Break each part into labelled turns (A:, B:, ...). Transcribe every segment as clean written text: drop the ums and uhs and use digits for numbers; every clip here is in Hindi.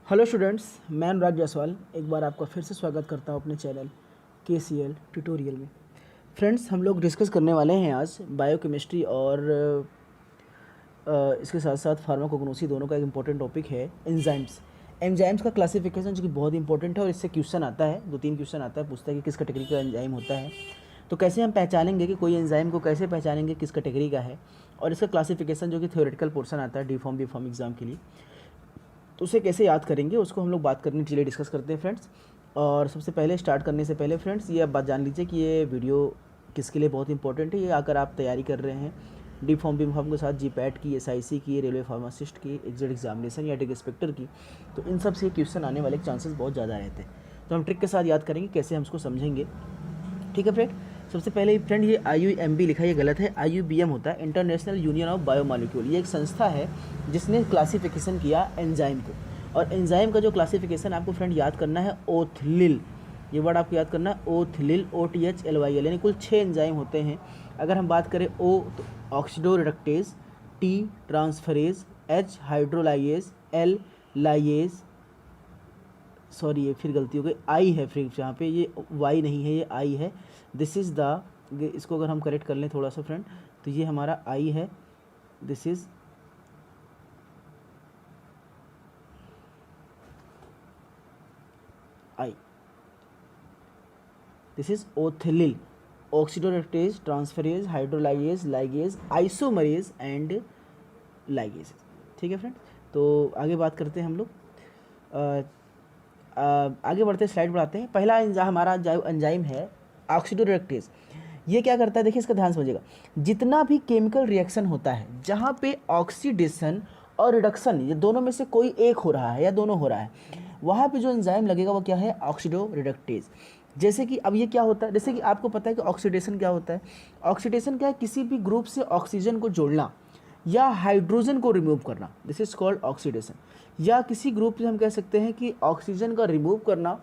A: हेलो स्टूडेंट्स, मैं अनुराग जायसवाल एक बार आपका फिर से स्वागत करता हूँ अपने चैनल KCL ट्यूटोरियल में। फ्रेंड्स, हम लोग डिस्कस करने वाले हैं आज बायोकेमिस्ट्री और इसके साथ साथ फार्माकोग्नोसी दोनों का एक इंपॉर्टेंट टॉपिक है एंजाइम्स। एंजाइम्स का क्लासिफिकेशन जो कि बहुत इंपॉर्टेंट है और इससे क्वेश्चन आता है, 2-3 क्वेश्चन आता है, पूछता है कि किस कैटेगरी का एंजाइम होता है। तो कैसे हम पहचानेंगे कि कोई एंजाइम को कैसे पहचानेंगे किस कैटेगरी का है, और इसका क्लासिफिकेशन जो कि थ्योरेटिकल पोर्शन आता है D form B form exam के लिए, तो उसे कैसे याद करेंगे उसको हम लोग बात करने के लिए डिस्कस करते हैं फ्रेंड्स। और सबसे पहले स्टार्ट करने से पहले फ्रेंड्स ये आप बात जान लीजिए कि ये वीडियो किसके लिए बहुत इंपॉर्टेंट है। ये अगर आप तैयारी कर रहे हैं डी फॉर्म बी फॉर्म के साथ GPAT की, SIC की, रेलवे फार्मासिस्ट की, एग्जिट एग्जामिनेशन या टेक इंस्पेक्टर की, तो इन सब से क्वेश्चन आने वाले चांसेस बहुत ज़्यादा रहते हैं। तो हम ट्रिक के साथ याद करेंगे कैसे हम उसको समझेंगे। ठीक है फ्रेंड, सबसे पहले फ्रेंड ये IUMB लिखा है, ये गलत है, IUBM होता है, इंटरनेशनल यूनियन ऑफ बायोमॉलिक्यूल। ये एक संस्था है जिसने क्लासिफिकेशन किया एंजाइम को। और एंजाइम का जो क्लासिफिकेशन आपको फ्रेंड याद करना है ओथलिल, ये वर्ड आपको याद करना है ओथलिल, OTHLYL, यानी कुल 6 एंजाइम होते हैं। अगर हम बात करें O तो ऑक्सीडोरिडक्टेज, T transferase, H हाइड्रोलाइएज, L lyase, sorry ये फिर गलती हो गई, आई है फिर यहाँ पे, ये वाई नहीं है, ये आई है। दिस इज़ द, इसको अगर हम करेक्ट कर लें थोड़ा सा फ्रेंड, तो ये हमारा आई है, this is I, this is ओथिलिल, oxidoreductase, transferase, hydrolase, ligase, isomerase and ligase. ठीक है फ्रेंड, तो आगे बात करते हैं हम लोग। आगे बढ़ते स्लाइड बढ़ाते हैं। पहला हमारा जो एंजाइम है ऑक्सीडोरेक्टेज, ये क्या करता है देखिए, इसका ध्यान समझिएगा। जितना भी केमिकल रिएक्शन होता है जहाँ पे ऑक्सीडेशन और रिडक्शन ये दोनों में से कोई एक हो रहा है या दोनों हो रहा है, वहाँ पे जो एंजाइम लगेगा वो क्या है, ऑक्सीडोरिडक्टेज। जैसे कि अब ये क्या होता है, जैसे कि आपको पता है कि ऑक्सीडेशन क्या होता है। ऑक्सीडेशन क्या है, किसी भी ग्रुप से ऑक्सीजन को जोड़ना या हाइड्रोजन को रिमूव करना, दिस इज कॉल्ड ऑक्सीडेशन। या किसी ग्रुप से हम कह सकते हैं कि ऑक्सीजन का रिमूव करना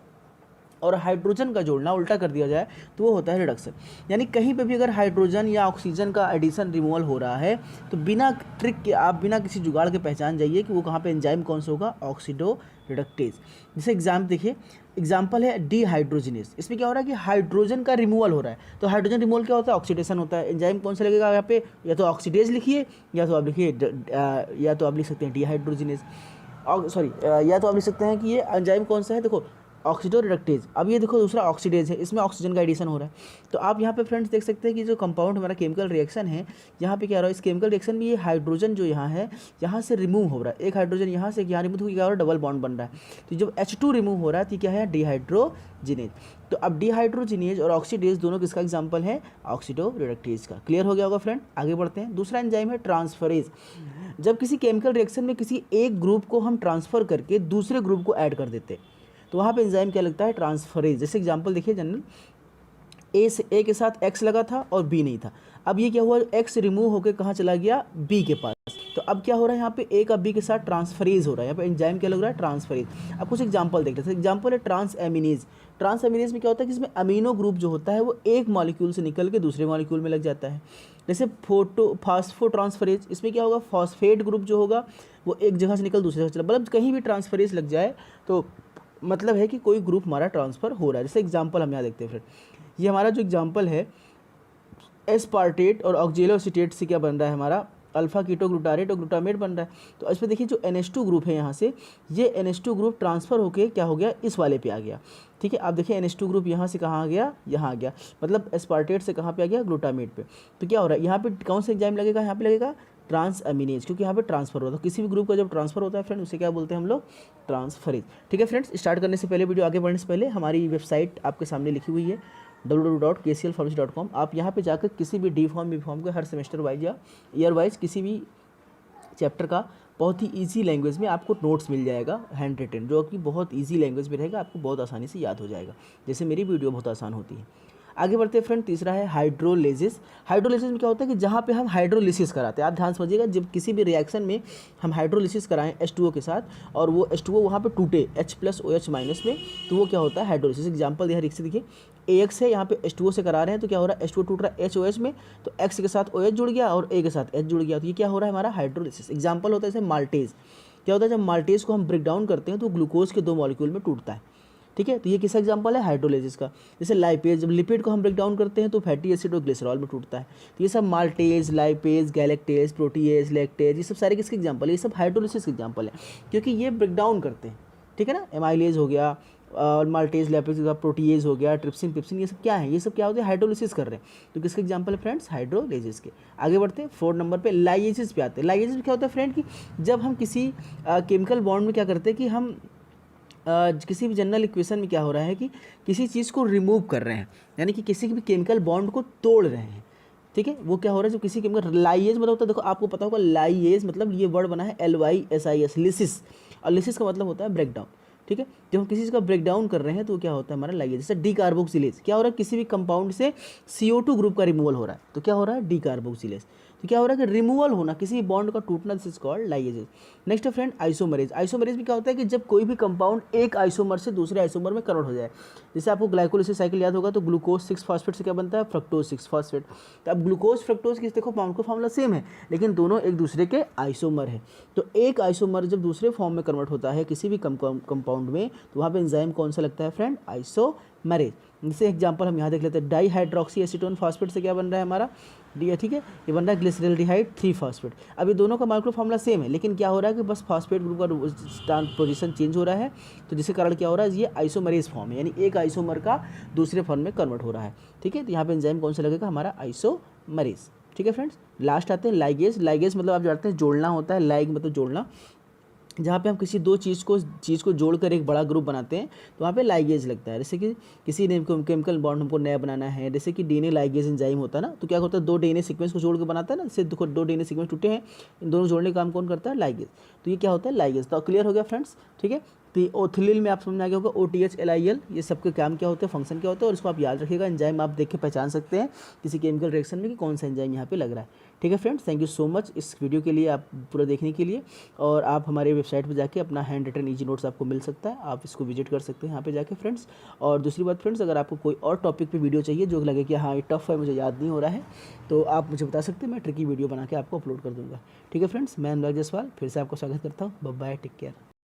A: और हाइड्रोजन का जोड़ना, उल्टा कर दिया जाए तो वो होता है रिडक्शन। यानी कहीं पे भी अगर हाइड्रोजन या ऑक्सीजन का एडिशन रिमूवल हो रहा है तो बिना ट्रिक के, आप बिना किसी जुगाड़ के पहचान जाइए कि वो कहाँ पे एंजाइम कौन सा होगा, ऑक्सीडो रिडक्टेज। जैसे एग्जाम देखिए, एग्जाम्पल है डीहाइड्रोजिनेज। इसमें क्या हो रहा है कि हाइड्रोजन का रिमूवल हो रहा है, तो हाइड्रोजन रिमूवल क्या होता है, ऑक्सीडेशन होता है। एंजाइम कौन सा लगेगा यहाँ पे, या तो ऑक्सीडेज लिखिए या तो आप लिखिए या तो आप लिख सकते हैं डीहाइड्रोजिनेज, सॉरी या तो आप लिख सकते हैं कि ये एंजाइम कौन सा है, देखो ऑक्सीडोरिडक्टेज। अब ये देखो दूसरा ऑक्सीडेज है, इसमें ऑक्सीजन का एडिशन हो रहा है। तो आप यहाँ पे फ्रेंड्स देख सकते हैं कि जो कंपाउंड हमारा केमिकल रिएक्शन है, यहाँ पे क्या हो रहा है, इस केमिकल रिएक्शन में ये हाइड्रोजन जो यहाँ है, यहाँ से रिमूव हो रहा है। एक हाइड्रोजन यहाँ से यहाँ रिमूव हो, क्या हो रहा है, डबल बॉन्ड बन रहा है। तो जब H2 रिमूव हो रहा है तो क्या है, डिहाइड्रोजिनेज। तो अब डिहाइड्रोजिनेज और ऑक्सीडेज दोनों किसका एग्जाम्पल है, ऑक्सीडोरिडक्टेज का। क्लियर हो गया होगा फ्रेंड, आगे बढ़ते हैं। दूसरा एंजाइम है ट्रांसफरेज। जब किसी केमिकल रिएक्शन में किसी एक ग्रुप को हम ट्रांसफर करके दूसरे ग्रुप को ऐड कर देते हैं तो वहाँ पे एंजाइम क्या लगता है, ट्रांसफरेज। जैसे एग्जांपल देखिए, जनरल ए के साथ X लगा था और B नहीं था। अब ये क्या हुआ, X रिमूव होकर कहाँ चला गया, B के पास। तो अब क्या हो रहा है, यहाँ पे A का B के साथ ट्रांसफरेज हो रहा है। यहाँ पे एंजाइम क्या लग रहा है, ट्रांसफरेज। अब कुछ एग्जांपल देखते हैं। एग्जांपल है ट्रांसएमिनेज। ट्रांसएमिनेज में क्या होता है कि इसमें अमीनो ग्रुप जो होता है वो एक मॉलिक्यूल से निकल के दूसरे मॉलिक्यूल में लग जाता है। जैसे फास्फोट्रांसफरेज, इसमें क्या होगा, फॉस्फेट ग्रुप जो होगा वो एक जगह से निकल दूसरी जगह चला, मतलब कहीं भी ट्रांसफरेज लग जाए तो मतलब है कि कोई ग्रुप हमारा ट्रांसफ़र हो रहा है। जैसे एग्जांपल हम यहाँ देखते हैं फ्रेंड, ये हमारा जो एग्जांपल है एस्पार्टेट और ऑक्जेलोसिटेट से क्या बन रहा है, हमारा अल्फा कीटो ग्लूटारेट और ग्लूटामेट बन रहा है। तो इसमें देखिए जो NH2 ग्रुप है, यहाँ से ये NH2 ग्रुप ट्रांसफ़र होके क्या हो गया, इस वाले पे आ गया। ठीक है, आप देखिए NH2 ग्रुप यहाँ से कहाँ आ गया, यहाँ आ गया, मतलब एस्पार्टेट से कहाँ पे आ गया, ग्लूटामेट पे। तो क्या हो रहा है, यहाँ पे कौन सा एंजाइम लगेगा, यहाँ पे लगेगा ट्रांसएमिनेज, क्योंकि यहाँ पे ट्रांसफर होता है। किसी भी ग्रुप का जब ट्रांसफर होता है फ्रेंड उसे क्या बोलते हैं हम लोग, ट्रांसफरेज। ठीक है फ्रेंड्स, स्टार्ट करने से पहले, वीडियो आगे बढ़ने से पहले, हमारी वेबसाइट आपके सामने लिखी हुई है www.kclpharmacy.com। आप यहाँ पे जाकर किसी भी डी फॉर्म बी फॉर्म के हर सेमेस्टर वाइज या ईयर वाइज किसी भी चैप्टर का बहुत ही ईजी लैंग्वेज में आपको नोट्स मिल जाएगा, हैंड रिटन, जो कि बहुत ईजी लैंग्वेज में रहेगा, आपको बहुत आसानी से याद हो जाएगा, जैसे मेरी वीडियो बहुत आसान होती है। आगे बढ़ते हैं फ्रेंड, तीसरा है हाइड्रोलिसिस। हाइड्रोलिसिस में क्या होता है कि जहाँ पे हम हाइड्रोलिसिस कराते हैं, आप ध्यान समझिएगा, जब किसी भी रिएक्शन में हम हाइड्रोलिसिस कराएं H2O के साथ और वो H2O वहाँ पे टूटे H+OH- में, तो वो क्या होता है, हाइड्रोलिसिस। एग्जाम्पल यहाँ से देखिए, AX है, यहाँ पे H2O से करा रहे हैं तो क्या हो रहा है, H2O टूट रहा है HOH में, तो X के साथ OH जुड़ गया और A के साथ H जुड़ गया, तो ये क्या हो रहा है, हमारा हाइड्रोलिसिस। एग्जाम्पल होता है जैसे माल्टेज। क्या होता है, जब माल्टेज को हम ब्रेक डाउन करते हैं तो ग्लूकोज के 2 मॉलिक्यूल में टूटता है, ठीक है। तो ये किसका एग्जांपल है, हाइड्रोलाइसिस का। जैसे लाइपेज, जब लिपिड को हम ब्रेक डाउन करते हैं तो फैटी एसिड और ग्लिसरॉल में टूटता है। तो ये सब माल्टेज, लाइपेज, गैलेक्टेज, प्रोटीएज, लैक्टेज, ये सब सारे किसके एग्जांपल है, ये सब हाइड्रोलाइसिस के एग्जांपल है, क्योंकि ये ब्रेक डाउन करते हैं, ठीक है ना। एमाइलेज हो गया और माल्टेज, लैपेज, प्रोटीएज हो गया, ट्रिप्सिन, पिप्सिन, ये सब क्या है, ये सब क्या होते हैं, हाइड्रोलाइसिस कर रहे हैं। तो किसके एग्जांपल है फ्रेंड्स, हाइड्रोलाइसिस के। आगे बढ़ते हैं 4 नंबर पे लाइएसिस पे आते हैं। लाइएसिस में क्या होता है फ्रेंड कि जब हम किसी केमिकल बॉन्ड में क्या करते हैं कि हम किसी भी जनरल इक्वेशन में क्या हो रहा है कि किसी चीज़ को रिमूव कर रहे हैं, यानी कि किसी भी केमिकल बॉन्ड को तोड़ रहे हैं, ठीक है। वो क्या हो रहा है, जो किसी केमिकल लाइएज मतलब होता है, देखो आपको पता होगा लाइएज मतलब ये वर्ड बना है LYSIS, लिसिस, और लिसिस का मतलब होता है ब्रेक डाउन, ठीक है। जब हम किसी चीज़ का ब्रेक डाउन कर रहे हैं तो क्या होता है हमारा लाइएज। जैसे डीकार्बोक्सिलेज, क्या हो रहा है, किसी भी कंपाउंड से CO2 ग्रुप का रिमूवल हो रहा है, तो क्या हो रहा है, डीकार्बोक्सिलेज। तो क्या हो रहा है कि रिमूवल होना, किसी बॉन्ड का टूटना, दिस इज कॉल्ड लाइएजेस। नेक्स्ट है फ्रेंड आइसोमरेज। आइसोमरेज में क्या होता है कि जब कोई भी कंपाउंड एक आइसोमर से दूसरे आइसोमर में कन्वर्ट हो जाए। जैसे आपको ग्लाइकोलिसिस साइकिल याद होगा, तो ग्लूकोज 6 फॉस्फेट से क्या बनता है, फ्रक्टोज 6 फॉस्फेट। तो अब ग्लूकोज फ्रक्टोज की देखो फॉर्मूला सेम है, लेकिन दोनों एक दूसरे के आइसोमर है। तो एक आइसोमर जब दूसरे फॉर्म में कन्वर्ट होता है किसी भी कंपाउंड में, तो वहाँ पे एंजाइम कौन सा लगता है फ्रेंड, आइसोमरेज। जैसे एग्जांपल हम यहाँ देख लेते हैं, डाईहाइड्रोक्सी एसीटोन फॉस्फेट से क्या बन रहा है हमारा, डी, ठीक है, ये बन रहा है ग्लिसरल्डिहाइड 3 फॉस्फेट। अब ये दोनों का माइक्रो फॉर्मूला सेम है, लेकिन क्या हो रहा है कि बस फॉस्फेट ग्रुप का पोजीशन चेंज हो रहा है, तो जिसके कारण क्या हो रहा है, ये आइसोमरेज फॉर्म है, यानी एक आइसोमर का दूसरे फॉर्म में कन्वर्ट हो रहा है, ठीक है। तो यहाँ पे एंजाइम कौन सा लगेगा, हमारा आइसोमरेज, ठीक है फ्रेंड्स। लास्ट आते हैं लाइगेज। लाइगेज मतलब आप जानते हैं जोड़ना होता है, लाइग मतलब जोड़ना, जहाँ पे हम किसी दो चीज़ को जोड़कर एक बड़ा ग्रुप बनाते हैं, तो वहाँ पे लाइगेज लगता है। जैसे कि किसी ने केमिकल बॉन्ड हमको नया बनाना है, जैसे कि DNA लाइगेज एंजाइम होता है ना, तो क्या होता है, 2 DNA सीक्वेंस को जोड़ के बनाता है ना, जैसे देखो 2 DNA सीक्वेंस टूटे हैं, इन दोनों जोड़ने का काम कौन करता है, लाइगेज। तो ये क्या होता है, लाइगेज। तो क्लियर हो गया फ्रेंड्स, ठीक है। तो ओथिलिल में आप समझ में आ गया होगा, OTH LIL, ये सबके काम क्या होते हैं, फंक्शन क्या होता है, और इसको आप याद रखिएगा। एंजाइम आप देख के पहचान सकते हैं किसी केमिकल रिएक्शन में कि कौन सा एंजाइम यहाँ पे लग रहा है, ठीक है friends. Thank you so much इस वीडियो के लिए, आप पूरा देखने के लिए। और आप हमारे वेबसाइट पर जाके अपना हैंड रिटन ईजी नोट्स आपको मिल सकता है, आप इसको विजिट कर सकते हैं यहाँ पे जाके फ्रेंड्स। और दूसरी बात फ्रेंड्स, अगर आपको कोई और टॉपिक पे वीडियो चाहिए जो लगे कि हाँ ये टफ है, मुझे याद नहीं हो रहा है, तो आप मुझे बता सकते हैं, मैं ट्रिकी वीडियो बना के आपको अपलोड कर दूँगा, ठीक है फ्रेंड्स। मैं अनुराग जायसवाल फिर से आपको स्वागत करता हूँ। Bye bye, take care.